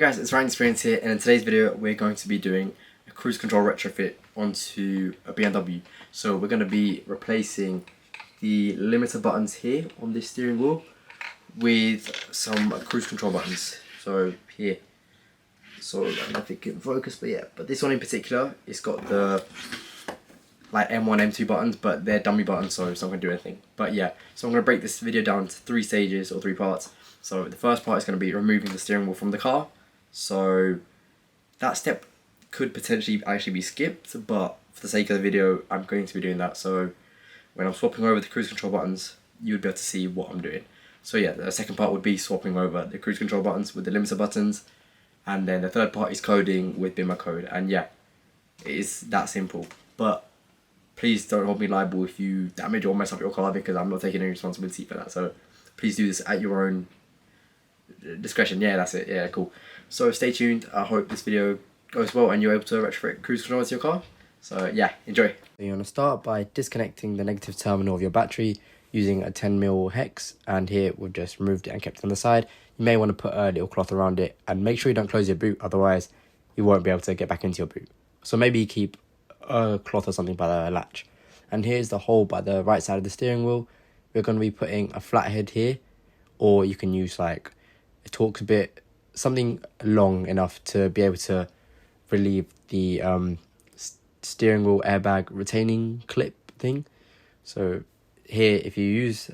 Hey guys, it's Ryan Experience here, and in today's video we're going to be doing a cruise control retrofit onto a BMW. So we're going to be replacing the limiter buttons here on this steering wheel with some cruise control buttons. So here, so I don't know if it can focus, but yeah, but this one in particular, it's got the like M1, M2 buttons, but they're dummy buttons, so it's not going to do anything. But yeah, so I'm going to break this video down into 3 stages or 3 parts. So the first part is going to be removing the steering wheel from the car. So that step could potentially actually be skipped, but for the sake of the video, I'm going to be doing that. So when I'm swapping over the cruise control buttons, you would be able to see what I'm doing. So yeah, the second part would be swapping over the cruise control buttons with the limiter buttons, and then the third part is coding with Bimmercode. And yeah, it is that simple. But please don't hold me liable if you damage or mess up your car, because I'm not taking any responsibility for that. So please do this at your own discretion. Yeah, that's it. Yeah, cool. So stay tuned. I hope this video goes well and you're able to retrofit cruise control to your car. So yeah, enjoy. So you want to start by disconnecting the negative terminal of your battery using a 10mm hex, and here we've just removed it and kept it on the side. You may want to put a little cloth around it, and make sure you don't close your boot, otherwise you won't be able to get back into your boot. So maybe keep a cloth or something by the latch. And here's the hole by the right side of the steering wheel. We're going to be putting a flathead here, or you can use like a torx bit, something long enough to be able to relieve the steering wheel airbag retaining clip thing. So here, if you use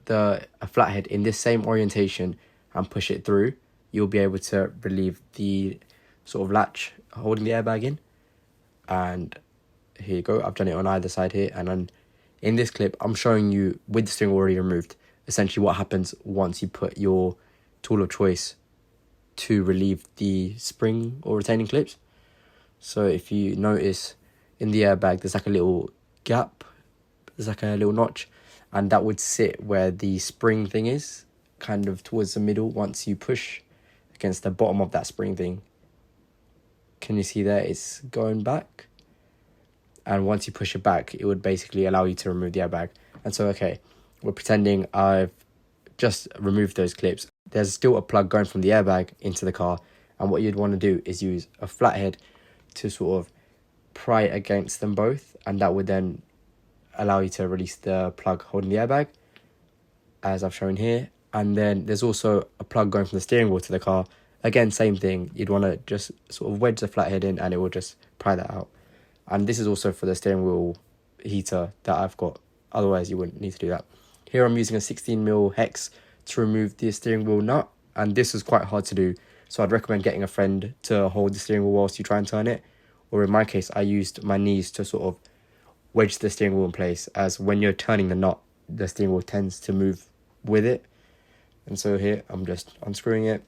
a flathead in this same orientation and push it through, you'll be able to relieve the sort of latch holding the airbag in. And here you go, I've done it on either side here, and then in this clip I'm showing you with the steering wheel already removed essentially what happens once you put your tool of choice to relieve the spring or retaining clips. So if you notice in the airbag, there's like a little gap, there's like a little notch, and that would sit where the spring thing is, kind of towards the middle. Once you push against the bottom of that spring thing, can you see there, it's going back, and once you push it back, it would basically allow you to remove the airbag. And so okay, we're pretending I've just removed those clips. There's still a plug going from the airbag into the car, and what you'd want to do is use a flathead to sort of pry it against them both, and that would then allow you to release the plug holding the airbag, as I've shown here. And then there's also a plug going from the steering wheel to the car. Again, same thing, you'd want to just sort of wedge the flathead in and it will just pry that out. And this is also for the steering wheel heater that I've got, otherwise you wouldn't need to do that. Here I'm using a 16mm hex to remove the steering wheel nut, and this is quite hard to do, so I'd recommend getting a friend to hold the steering wheel whilst you try and turn it. Or in my case, I used my knees to sort of wedge the steering wheel in place, as when you're turning the nut, the steering wheel tends to move with it. And so here I'm just unscrewing it,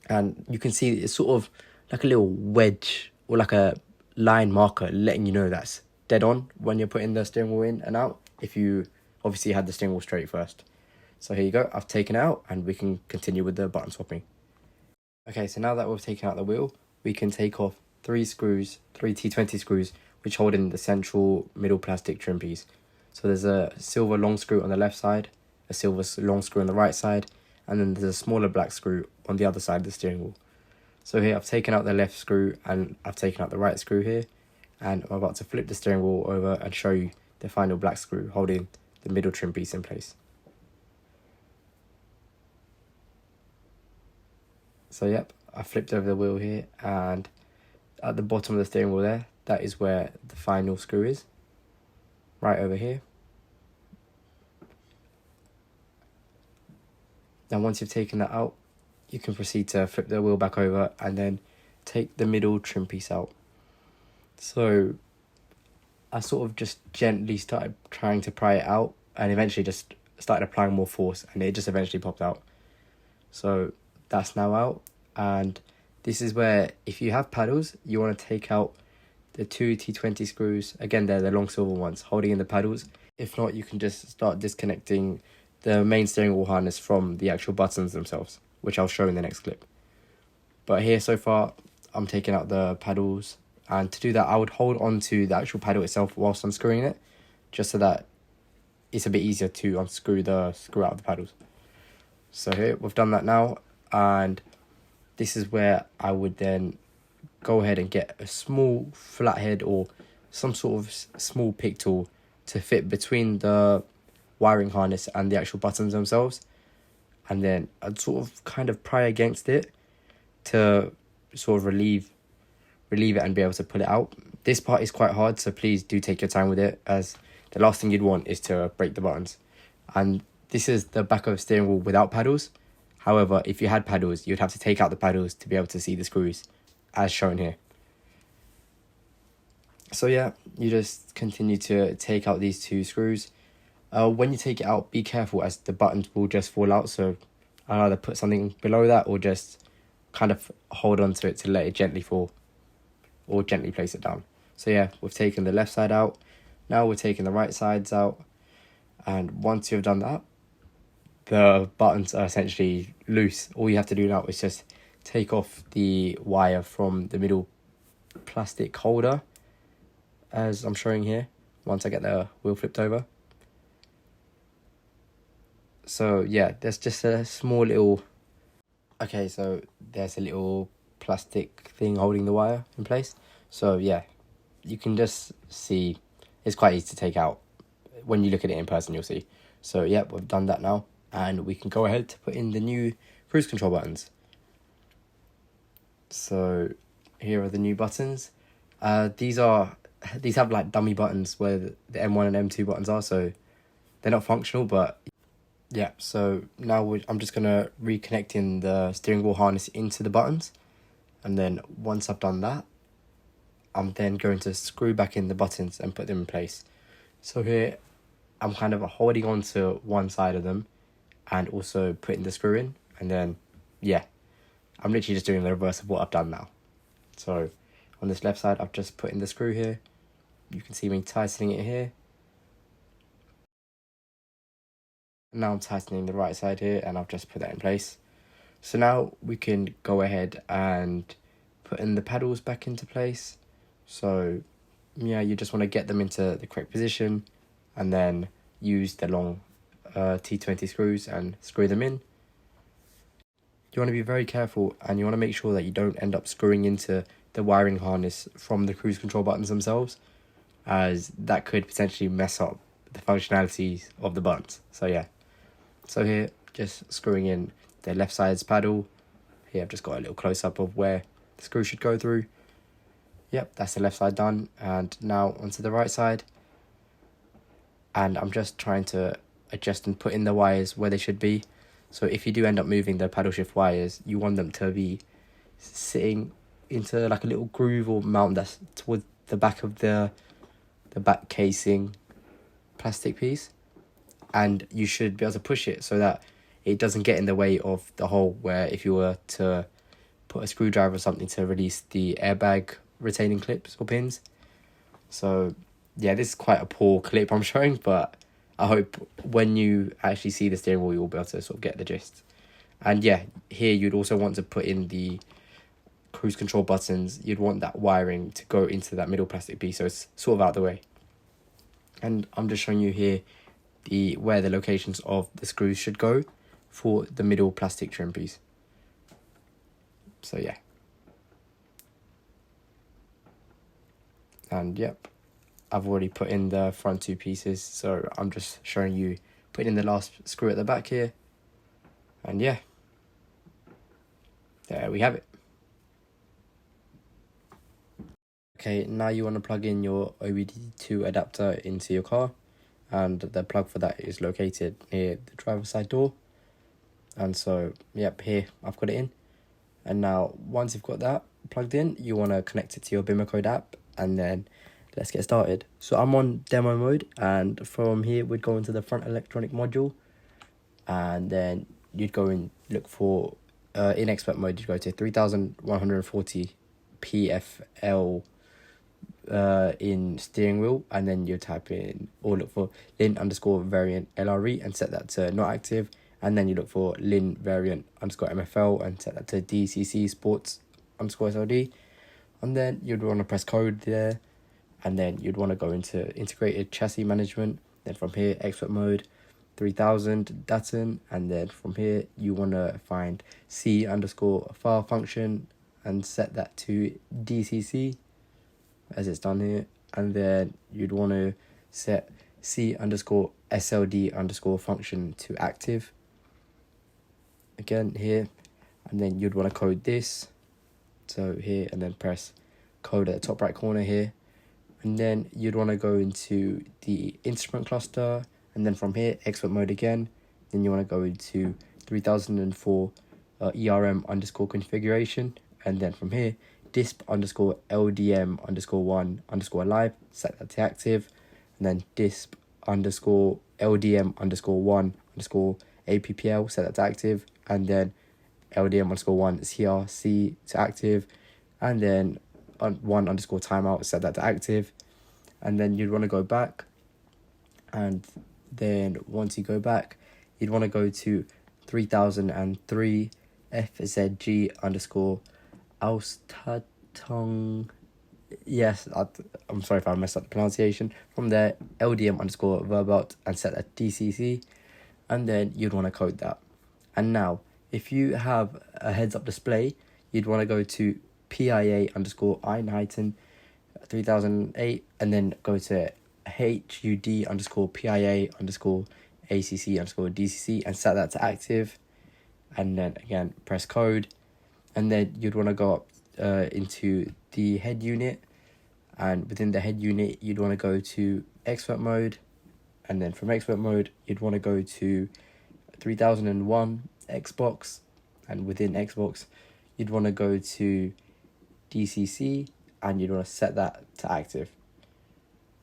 and you can see it's sort of like a little wedge or like a line marker letting you know that's dead on when you're putting the steering wheel in and out, if you obviously had the steering wheel straight first. So here you go, I've taken it out, and we can continue with the button swapping. Okay, so now that we've taken out the wheel, we can take off 3 screws, 3 T20 screws, which hold in the central middle plastic trim piece. So there's a silver long screw on the left side, a silver long screw on the right side, and then there's a smaller black screw on the other side of the steering wheel. So here I've taken out the left screw and I've taken out the right screw here, and I'm about to flip the steering wheel over and show you the final black screw holding the middle trim piece in place. So yep, I flipped over the wheel here, and at the bottom of the steering wheel there, that is where the final screw is, right over here. Now once you've taken that out, you can proceed to flip the wheel back over and then take the middle trim piece out. So I sort of just gently started trying to pry it out, and eventually just started applying more force, and it just eventually popped out. So that's now out, and this is where, if you have paddles, you want to take out the 2 T20 screws. Again, they're the long silver ones holding in the paddles. If not, you can just start disconnecting the main steering wheel harness from the actual buttons themselves, which I'll show in the next clip. But here so far, I'm taking out the paddles, and to do that I would hold on to the actual paddle itself whilst unscrewing it, just so that it's a bit easier to unscrew the screw out of the paddles. So here we've done that now, and this is where I would then go ahead and get a small flathead or some sort of small pick tool to fit between the wiring harness and the actual buttons themselves, and then I'd sort of kind of pry against it to sort of relieve it and be able to pull it out. This part is quite hard, so please do take your time with it, as the last thing you'd want is to break the buttons. And this is the back of the steering wheel without paddles. However, if you had paddles, you'd have to take out the paddles to be able to see the screws, as shown here. So yeah, you just continue to take out these two screws. When you take it out, be careful, as the buttons will just fall out, so I'll either put something below that or just kind of hold on to it to let it gently fall, or gently place it down. So yeah, we've taken the left side out. Now we're taking the right sides out, and once you've done that, the buttons are essentially loose. All you have to do now is just take off the wire from the middle plastic holder, as I'm showing here, once I get the wheel flipped over. So yeah, there's just a small little... Okay, so there's a little plastic thing holding the wire in place. So yeah, you can just see it's quite easy to take out. When you look at it in person, you'll see. So yeah, we've done that now, and we can go ahead to put in the new cruise control buttons. So here are the new buttons. These have like dummy buttons where the M1 and M2 buttons are, so they're not functional, but yeah. So now I'm just gonna reconnect in the steering wheel harness into the buttons, and then once I've done that, I'm then going to screw back in the buttons and put them in place. So here, I'm kind of holding on to one side of them and also putting the screw in, and then, yeah, I'm literally just doing the reverse of what I've done now. So on this left side, I've just put in the screw here. You can see me tightening it here. Now I'm tightening the right side here, and I've just put that in place. So now we can go ahead and put in the paddles back into place. So yeah, you just want to get them into the correct position, and then use the long T20 screws and screw them in. You want to be very careful, and you want to make sure that you don't end up screwing into the wiring harness from the cruise control buttons themselves, as that could potentially mess up the functionalities of the buttons. So yeah, so here, just screwing in the left side's paddle. Here I've just got a little close-up of where the screw should go through. Yep, that's the left side done, and now onto the right side. And I'm just trying to adjust and put in the wires where they should be. So if you do end up moving the paddle shift wires, you want them to be sitting into like a little groove or mount that's towards the back of the back casing plastic piece. And you should be able to push it so that it doesn't get in the way of the hole, where if you were to put a screwdriver or something to release the airbag retaining clips or pins. So yeah, this is quite a poor clip I'm showing, but I hope when you actually see the steering wheel, you'll be able to sort of get the gist. And yeah, here you'd also want to put in the cruise control buttons. You'd want that wiring to go into that middle plastic piece, so it's sort of out of the way. And I'm just showing you here where the locations of the screws should go for the middle plastic trim piece. So yeah. And yep, I've already put in the front two pieces, so I'm just showing you putting in the last screw at the back here. And yeah, there we have it. Okay, now you want to plug in your OBD2 adapter into your car, and the plug for that is located near the driver's side door. And so yep, here I've got it in. And now once you've got that plugged in, you want to connect it to your Bimmercode app, and then let's get started. So I'm on demo mode, and from here we'd go into the front electronic module, and then you'd go and look for in expert mode, you'd go to 3140 PFL in steering wheel, and then you type in or look for lin_variant LRE and set that to not active, and then you look for lin variant _MFL and set that to DCC sports _SLD, and then you'd want to press code there, and then you'd want to go into integrated chassis management. Then from here, expert mode, 3000 Datun, and then from here you want to find C underscore file function and set that to DCC as it's done here, and then you'd want to set C underscore SLD underscore function to active again here, and then you'd want to code this, so here, and then press code at the top right corner here, and then you'd want to go into the instrument cluster, and then from here expert mode again, then you want to go into 3004 ERM underscore configuration, and then from here disp underscore LDM underscore 1 underscore live, set that to active, and then disp underscore LDM underscore 1 underscore APPL, set that to active, and then LDM underscore 1 CRC to active, and then 1 underscore timeout, set that to active, and then you'd want to go back, and then once you go back you'd want to go to 3003 FZG underscore Austatong. Yes, I'm sorry if I messed up the pronunciation. From there, LDM underscore verbot and set that DCC, and then you'd want to code that. And now, if you have a heads up display, you'd want to go to PIA underscore Einheiten 3008, and then go to HUD underscore PIA underscore ACC underscore DCC and set that to active, and then again press code, and then you'd want to go up into the head unit, and within the head unit you'd want to go to expert mode, and then from expert mode you'd want to go to 3001 Xbox, and within Xbox you'd want to go to DCC, and you'd want to set that to active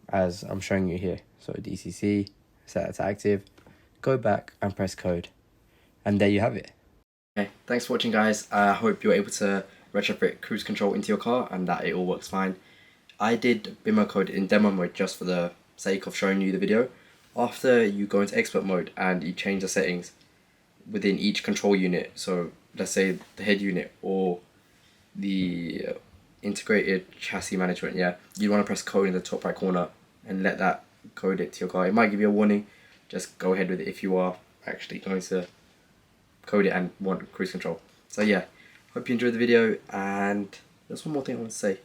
as I'm showing you here. So DCC, set that to active, go back and press code, and there you have it. Okay, thanks for watching guys. I hope you're able to retrofit cruise control into your car and that it all works fine. I did Bimmercode in demo mode just for the sake of showing you the video. After you go into expert mode and you change the settings within each control unit, so let's say the head unit or the integrated chassis management, yeah, you want to press code in the top right corner and let that code it to your car. It might give you a warning, just go ahead with it if you are actually going to code it and want cruise control. So yeah, hope you enjoyed the video, and there's one more thing I want to say.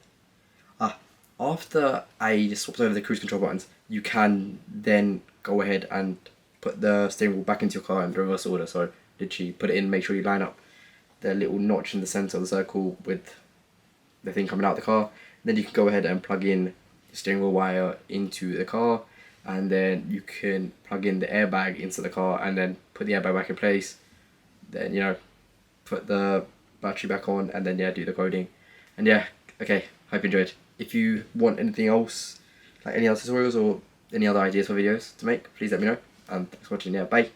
After I swapped over the cruise control buttons, you can then go ahead and put the steering wheel back into your car in reverse order. So literally put it in, make sure you line up the little notch in the center of the circle with the thing coming out of the car. Then you can go ahead and plug in the steering wheel wire into the car, and then you can plug in the airbag into the car and then put the airbag back in place. Then, you know, put the battery back on, and then yeah, do the coding. And yeah, okay, hope you enjoyed. If you want anything else, like any other tutorials or any other ideas for videos to make, please let me know. And thanks for watching. Yeah, bye.